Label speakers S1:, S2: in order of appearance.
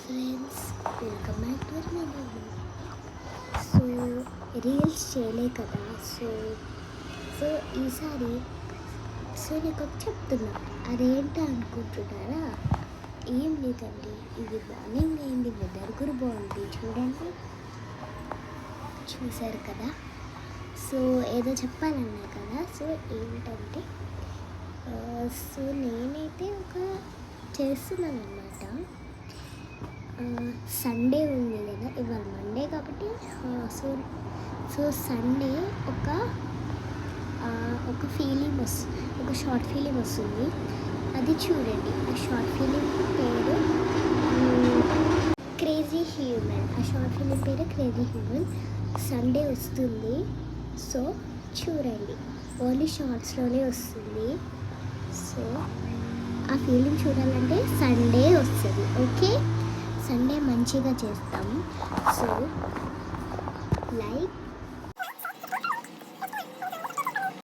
S1: Friends, welcome back to my video. So reels చేయలే కదా. So ఈసారి నీకు చెప్తున్నా, అదేంటో అనుకుంటున్నారా? ఏం లేదండి, ఇది మార్నింగ్ అయింది, వెదర్ కూడా బాగుంది, చూడండి. చూసారు కదా. సో ఏదో చెప్పాలన్నా కదా. సో ఏంటంటే నేనైతే చేస్తున్నాను అనమాట. సండే ఉంది కదా, ఇవాళ మండే కాబట్టి సండే ఒక ఫీలింగ్ వస్తుంది, ఒక షార్ట్ ఫిలిం వస్తుంది. అది చూడండి. ఆ షార్ట్ ఫిలిం పేరు క్రేజీ హ్యూమన్. ఆ షార్ట్ ఫిలిం పేరు క్రేజీ హ్యూమన్. సండే వస్తుంది. సో చూడండి, ఓన్లీ షార్ట్స్లోనే వస్తుంది. సో ఆ ఫీలింగ్ చూడాలంటే సండే వస్తుంది. ఓకే, సండే మంచిగా చేస్తాం. So like